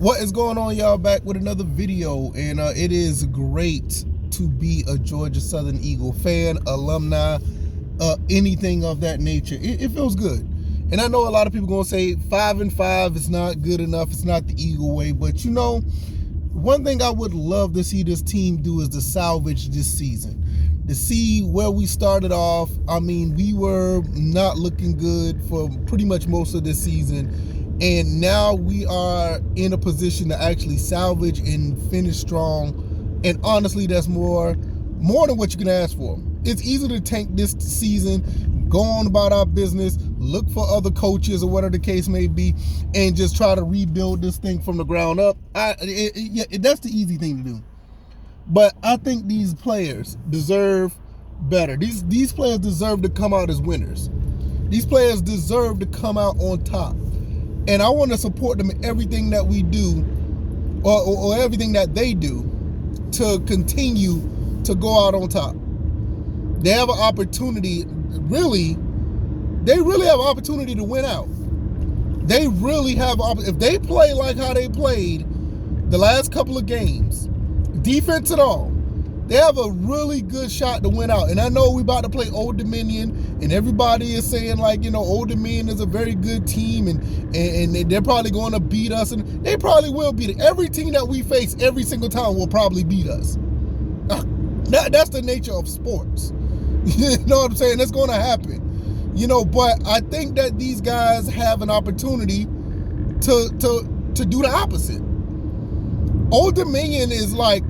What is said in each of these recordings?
What is going on, y'all? Back with another video, and it is great to be a Georgia Southern Eagle fan, alumni, anything of that nature. It feels good. And I know a lot of people gonna say 5-5 is not good enough. It's not the Eagle way, but you know, one thing I would love to see this team do is to salvage this season. To see where we started off. I mean, we were not looking good for pretty much most of this season. And now we are in a position to actually salvage and finish strong. And honestly, that's more than what you can ask for. It's easy to tank this season, go on about our business, look for other coaches or whatever the case may be, and just try to rebuild this thing from the ground up. That's the easy thing to do. But I think these players deserve better. These players deserve to come out as winners. These players deserve to come out on top. And I want to support them in everything that we do, or everything that they do, to continue to go out on top. They have an opportunity, they really have an opportunity to win out. They really have, if they play like how they played the last couple of games, defense at all, they have a really good shot to win out. And I know we about to play Old Dominion, and everybody is saying, like, you know, Old Dominion is a very good team, and they're probably going to beat us, and they probably will beat it. Every team that we face every single time will probably beat us. That's the nature of sports. You know what I'm saying? That's going to happen. You know, but I think that these guys have an opportunity to do the opposite. Old Dominion is like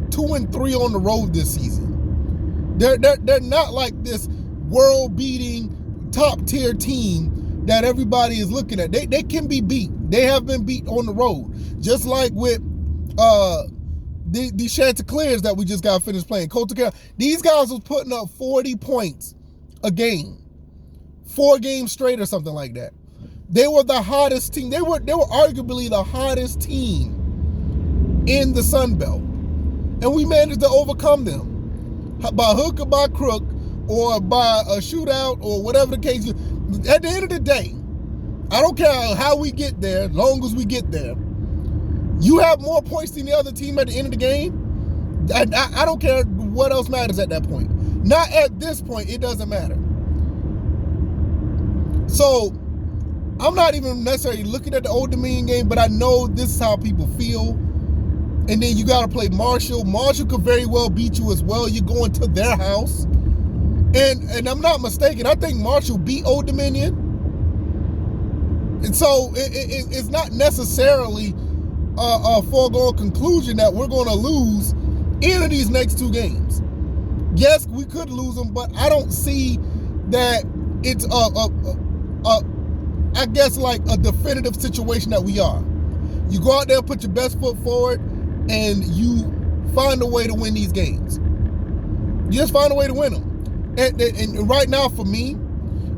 2-3 on the road this season. They're not like this world-beating top-tier team that everybody is looking at. They can be beat. They have been beat on the road. Just like with the Chanticleers that we just got finished playing. Coastal Carolina. These guys was putting up 40 points a game. 4 games straight or something like that. They were the hottest team. They were arguably the hottest team in the Sun Belt. And we managed to overcome them by hook or by crook, or by a shootout, or whatever the case is. At the end of the day, I don't care how we get there, as long as we get there. You have more points than the other team at the end of the game. I don't care what else matters at that point. Not at this point, it doesn't matter. So I'm not even necessarily looking at the Old Dominion game, but I know this is how people feel. And then you got to play Marshall. Marshall could very well beat you as well. You're going to their house. And I'm not mistaken. I think Marshall beat Old Dominion. And so it's not necessarily a foregone conclusion that we're going to lose any of these next 2 games. Yes, we could lose them, but I don't see that it's I guess like a definitive situation that we are. You go out there, put your best foot forward, and you find a way to win these games. You just find a way to win them. And right now, for me,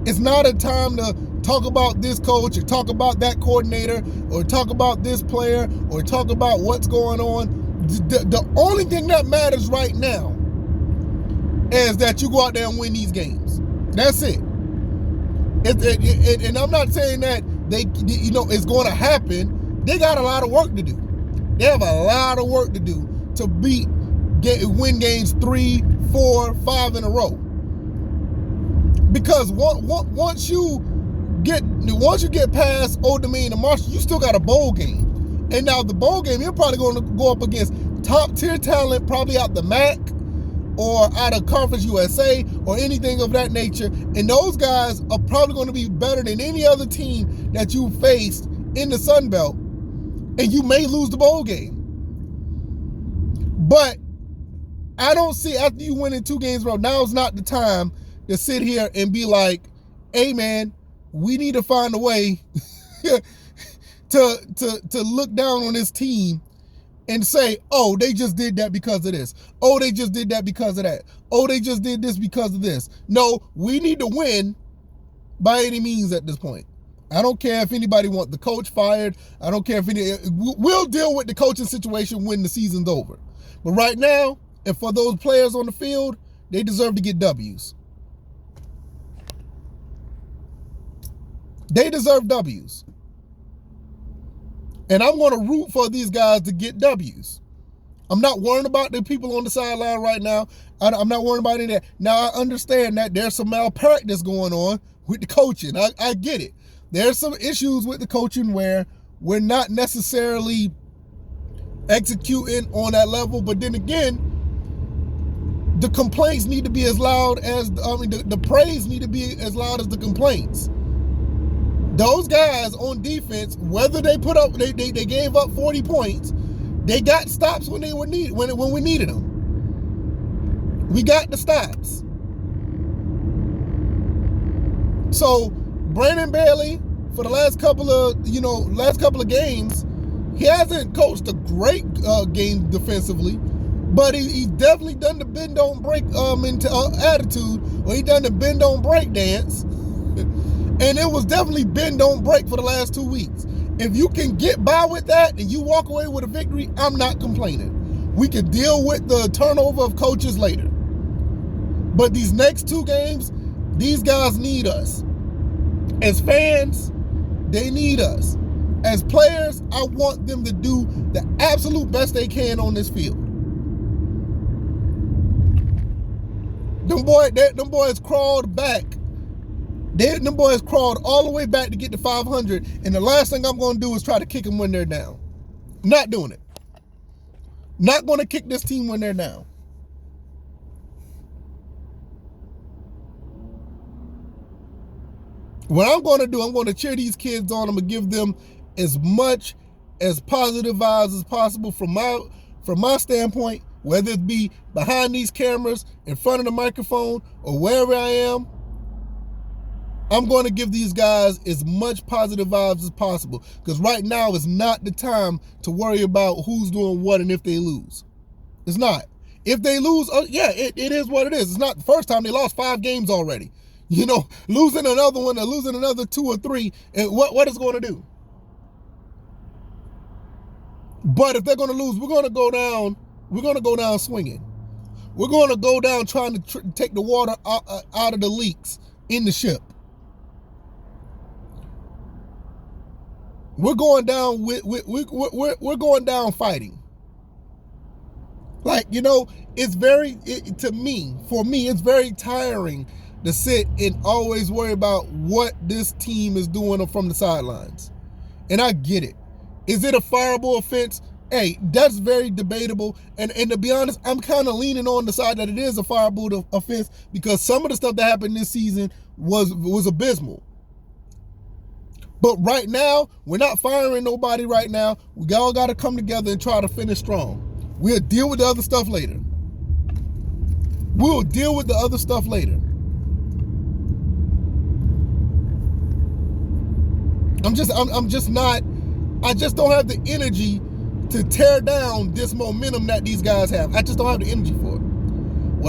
it's not a time to talk about this coach, or talk about that coordinator, or talk about this player, or talk about what's going on. The only thing that matters right now is that you go out there and win these games. That's it. And I'm not saying that it's going to happen. They got a lot of work to do. They have a lot of work to do to win games 3, 4, 5 in a row. Because once you get past Old Dominion and Marshall, you still got a bowl game. And now the bowl game, you're probably going to go up against top tier talent, probably out the MAC or out of Conference USA or anything of that nature. And those guys are probably going to be better than any other team that you faced in the Sun Belt. And you may lose the bowl game. But I don't see, after you win in 2 games in a row, now is not the time to sit here and be like, hey man, we need to find a way to look down on this team and say, oh, they just did that because of this. Oh, they just did that because of that. Oh, they just did this because of this. No, we need to win by any means at this point. I don't care if anybody wants the coach fired. I don't care if we'll deal with the coaching situation when the season's over. But right now, and for those players on the field, they deserve to get W's. They deserve W's. And I'm going to root for these guys to get W's. I'm not worrying about the people on the sideline right now. I'm not worrying about any of that. Now, I understand that there's some malpractice going on with the coaching. I get it. There's some issues with the coaching where we're not necessarily executing on that level. But then again, the complaints need to be as loud as, the praise need to be as loud as the complaints. Those guys on defense, whether they put up, they gave up 40 points, they got stops when they were needed, when we needed them. We got the stops. So Brandon Bailey, for the last couple of games, he hasn't coached a great game defensively, but he's definitely done the bend don't break attitude, or he done the bend don't break dance, and it was definitely bend don't break for the last 2 weeks. If you can get by with that and you walk away with a victory, I'm not complaining. We can deal with the turnover of coaches later. But these next 2 games, these guys need us. As fans, they need us. As players, I want them to do the absolute best they can on this field. Them boys crawled back. Them boys crawled all the way back to get to 500, and the last thing I'm going to do is try to kick them when they're down. Not doing it. Not going to kick this team when they're down. What I'm going to do, I'm going to cheer these kids on. I'm going to give them as much as positive vibes as possible from my standpoint, whether it be behind these cameras, in front of the microphone, or wherever I am. I'm going to give these guys as much positive vibes as possible, because right now is not the time to worry about who's doing what and if they lose. It's not. If they lose, it is what it is. It's not the first time. They lost 5 games already. Losing another one or losing another 2 or 3, and what is it going to do? But if they're going to lose, we're going to go down. We're going to go down swinging. We're going to go down trying to take the water out of the leaks in the ship. We're going down we're going down fighting. For me, it's very tiring to sit and always worry about what this team is doing from the sidelines. And I get it. Is it a fireable offense? Hey, that's very debatable. And to be honest, I'm kind of leaning on the side that it is a fireable offense, because some of the stuff that happened this season was abysmal. But right now, we're not firing nobody right now. We all got to come together and try to finish strong. We'll deal with the other stuff later. I just don't have the energy to tear down this momentum that these guys have. I just don't have the energy for it.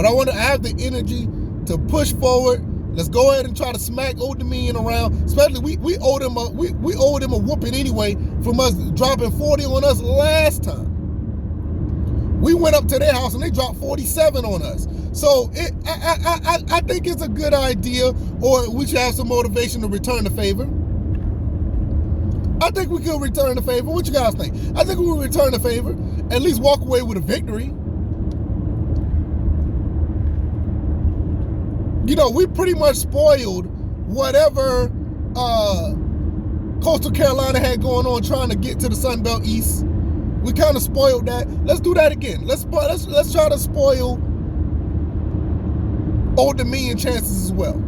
I have the energy to push forward. Let's go ahead and try to smack Old Dominion around. Especially we owed him a whooping anyway from us dropping 40 on us last time. We went up to their house and they dropped 47 on us. So I think it's a good idea, or we should have some motivation to return the favor. I think we could return the favor. What you guys think? I think we will return the favor. At least walk away with a victory. We pretty much spoiled whatever Coastal Carolina had going on trying to get to the Sun Belt East. We kind of spoiled that. Let's do that again. Let's try to spoil Old Dominion chances as well.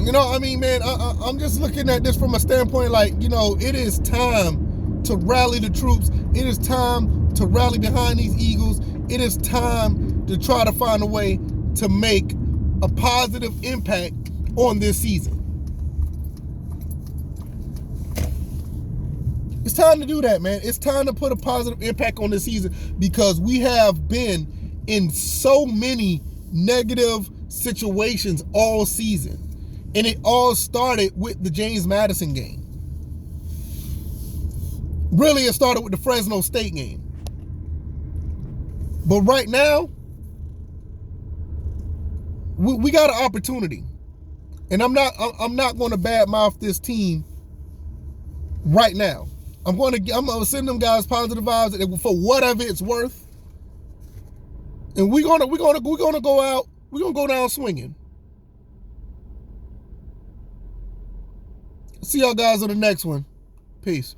I'm just looking at this from a standpoint it is time to rally the troops. It is time to rally behind these Eagles. It is time to try to find a way to make a positive impact on this season. It's time to do that, man. It's time to put a positive impact on this season, because we have been in so many negative situations all season. And it all started with the James Madison game. Really, it started with the Fresno State game. But right now, we got an opportunity. And I'm not going to badmouth this team right now. I'm going to send them guys positive vibes for whatever it's worth. And we're gonna go out. We're gonna go down swinging. See y'all guys on the next one. Peace.